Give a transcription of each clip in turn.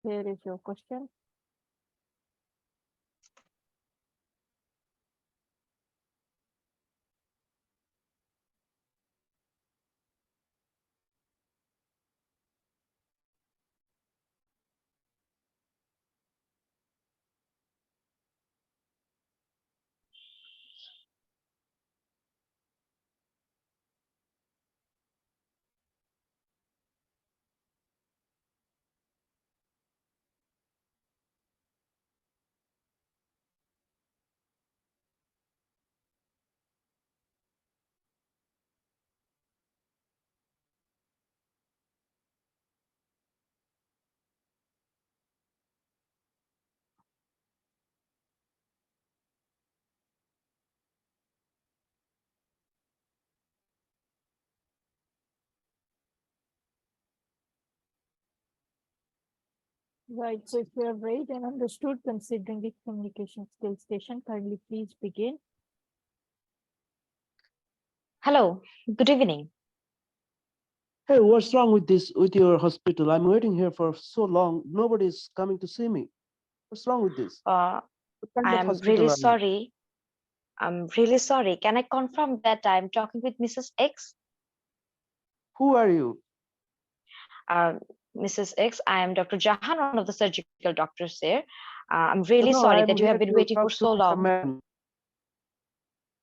Here is your question. Right. So if you have read and understood considering the communication skills station, kindly please begin. Hello, good evening. Hey, what's wrong with your hospital? I'm waiting here for so long. Nobody's coming to see me. What's wrong with this? What kind of I'm hospital really are you? sorry. I'm really sorry. Can I confirm that I'm talking with Mrs. X? Who are you? Mrs. X, I am Dr. Jahan, one of the surgical doctors there. I'm really No, sorry I'm that you here have been to waiting for talk to so Mr. long. Man.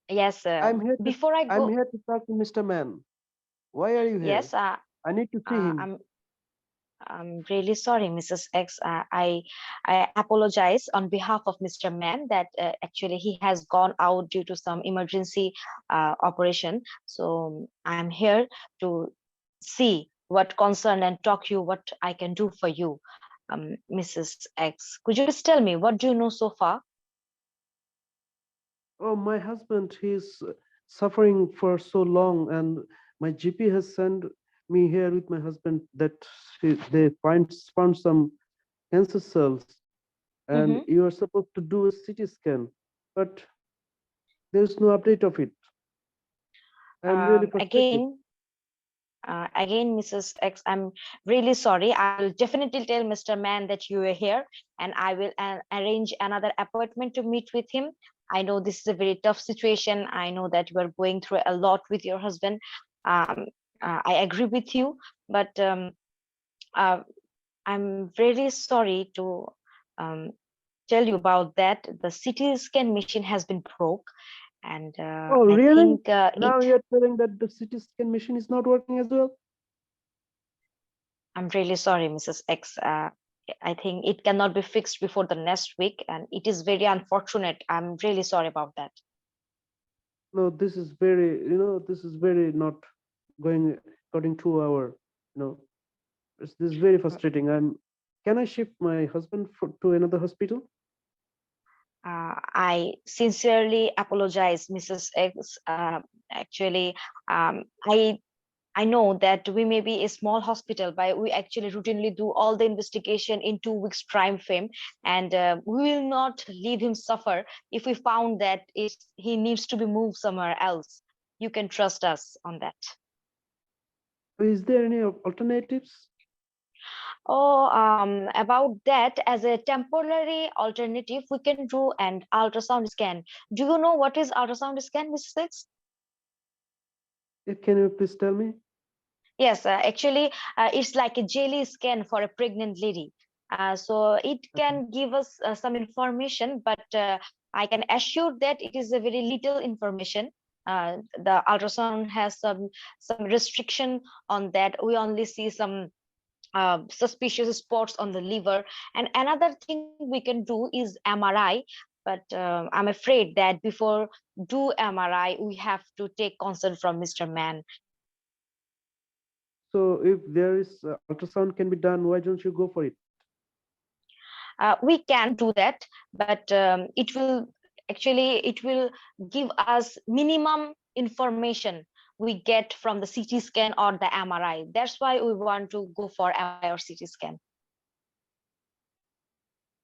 Yes, I'm here go, to talk to Mr. Man. Why are you here? yes, I need to see him. I'm really sorry, Mrs. X. I apologize on behalf of Mr. Man that actually he has gone out due to some emergency operation. So I'm here to see what concern and talk you what I can do for you, Mrs. X. Could you please tell me what do you know so far? Oh, my husband, he's suffering for so long, and my GP has sent me here with my husband that they found some cancer cells, and you are supposed to do a CT scan, but there's no update of it. I'm really frustrated. Again, Mrs. X, I'm really sorry. I will definitely tell Mr. Man that you are here, and I will arrange another appointment to meet with him. I know this is a very tough situation. I know that you are going through a lot with your husband. I agree with you, but uh, I'm really sorry to um, tell you about that. The CT scan machine has been broke, and Oh, I really? think Now you're telling that the CT scan machine is not working as well? I'm really sorry, Mrs. X. I think it cannot be fixed before the next week, and it is very unfortunate. I'm really sorry about that. No, this is this is very not going according to our, this is very frustrating. Can I shift my husband to another hospital? I sincerely apologize, Mrs. X. Actually, I know that we may be a small hospital, but we actually routinely do all the investigation in 2 weeks time frame, and we will not leave him suffer if we found that he needs to be moved somewhere else. You can trust us on that. Is there any alternatives? Oh, about that, as a temporary alternative, we can do an ultrasound scan. Do you know what is ultrasound scan, Mrs. Six? Can you please tell me? Yes, actually, it's like a jelly scan for a pregnant lady. So it can give us some information, but I can assure that it is a very little information. The ultrasound has some restriction on that. We only see some suspicious spots on the liver. And another thing we can do is MRI. But I'm afraid that before do MRI, we have to take consent from Mr. Man. So if there is ultrasound can be done, why don't you go for it? We can do that, but it will give us minimum information we get from the CT scan or the MRI. That's why we want to go for MRI or CT scan.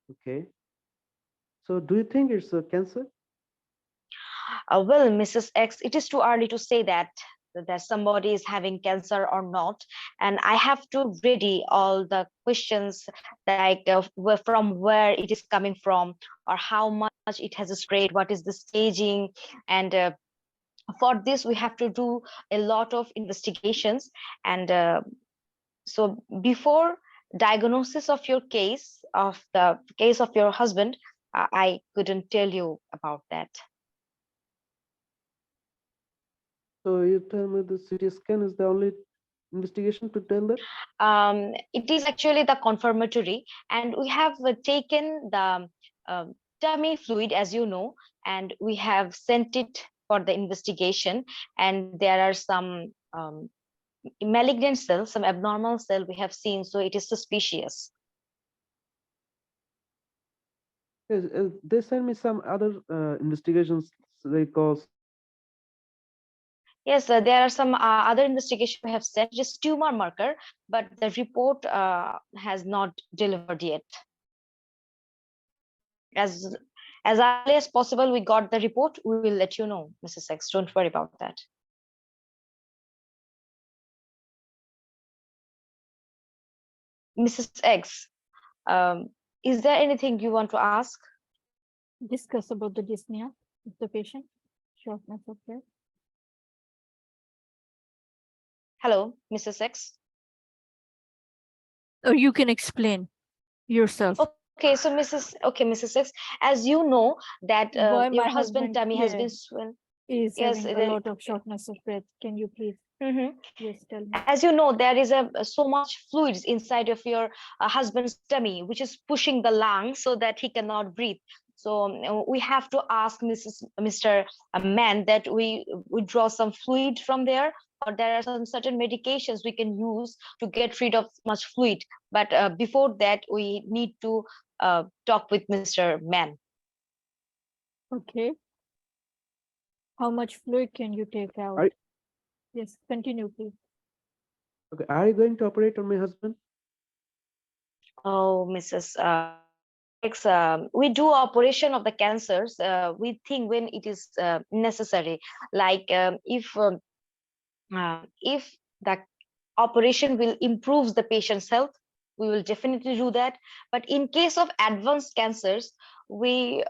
Okay. So do you think it's a cancer? Well, Mrs. X, it is too early to say that. that somebody is having cancer or not, and I have to ready all the questions, like from where it is coming from, or how much it has spread, what is the staging, and for this we have to do a lot of investigations. And so before diagnosis of your case, of the case of your husband, I couldn't tell you about that. So you tell me the CT scan is the only investigation to tell that? It is actually the confirmatory, and we have taken the tummy fluid, as you know, and we have sent it for the investigation, and there are some malignant cells, some abnormal cell we have seen, so it is suspicious. Yes, they send me some other investigations they call. Yes, there are some other investigation we have sent, just tumor marker, but the report has not delivered yet. As early as possible, we got the report, we will let you know, Mrs. X. Don't worry about that. Mrs. X, is there anything you want to ask? Discuss about the dyspnea of the patient. Shortness of breath. Hello, Mrs. X. Or you can explain yourself. Okay, so Mrs. X, as you know that Why your my husband tummy has yeah, been swollen. is Yes, having a lot of shortness of breath. Can you please yes tell me? As you know, there is so much fluids inside of your husband's tummy, which is pushing the lungs so that he cannot breathe. So we have to ask Mr. Man that we draw some fluid from there, or there are some certain medications we can use to get rid of much fluid. But before that, we need to talk with Mr. Man. Okay. How much fluid can you take out? Yes, continue, please. Okay, are you going to operate on my husband? Oh, Mrs. X, we do operation of the cancers. We think when it is necessary, like if the operation will improve the patient's health, we will definitely do that. But in case of advanced cancers, we're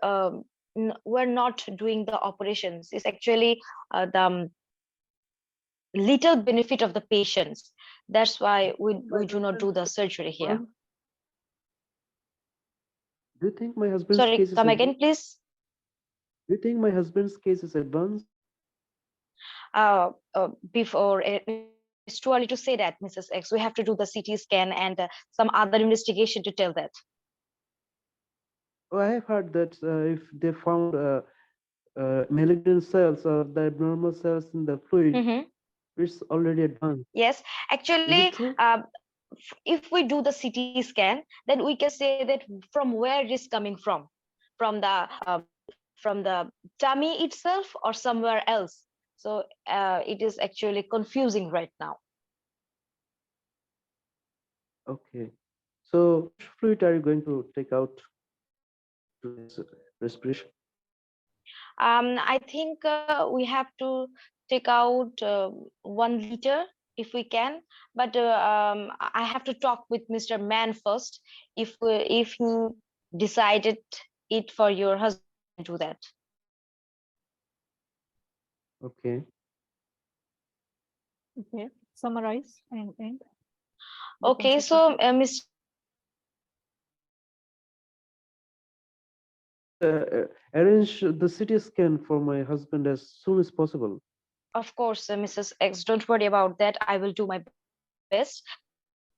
not doing the operations. It's actually the little benefit of the patients. That's why we do not do the surgery here. Do you think my husband's Sorry, case is come again, please. Do you think my husband's case is advanced? Before it's too early to say that, Mrs. X. We have to do the CT scan and some other investigation to tell that. Oh, I have heard that if they found malignant cells or the abnormal cells in the fluid, it's already advanced. Yes, actually, if we do the CT scan, then we can say that from where it is coming from the tummy itself or somewhere else. So it is actually confusing right now. Okay, so which fluid are you going to take out to this respiration? I think we have to take out 1 liter if we can, but I have to talk with Mr. Man first. If he decided it for your husband to do that. Okay. Okay, summarize and end. Okay, so Mr. Arrange the CT scan for my husband as soon as possible. Of course, Mrs. X, don't worry about that. I will do my best.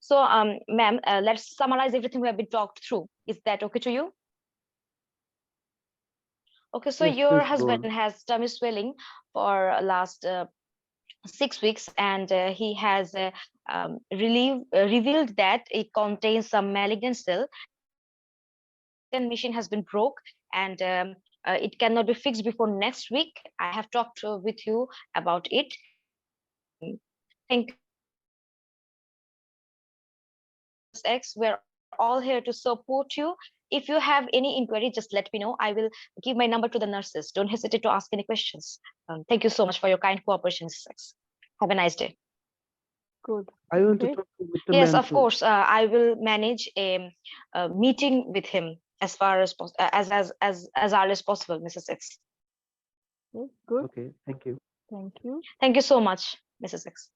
So, ma'am, let's summarize everything we have been talked through. Is that okay to you? Okay, so Yes, your please go husband on. has tummy swelling for last 6 weeks, and he has revealed that it contains some malignant cell. Machine has been broke, and it cannot be fixed before next week. I have talked with you about it. Thank you. X, we're all here to support you. If you have any inquiry, just let me know. I will give my number to the nurses. Don't hesitate to ask any questions. Thank you so much for your kind cooperation, Mrs. X. Have a nice day. Good. I want to Okay. talk to Mr. Yes, of Mantle. course. I will manage a meeting with him as far as as early as possible, Mrs. X. Okay, good. Okay, thank you. Thank you. Thank you so much, Mrs. X.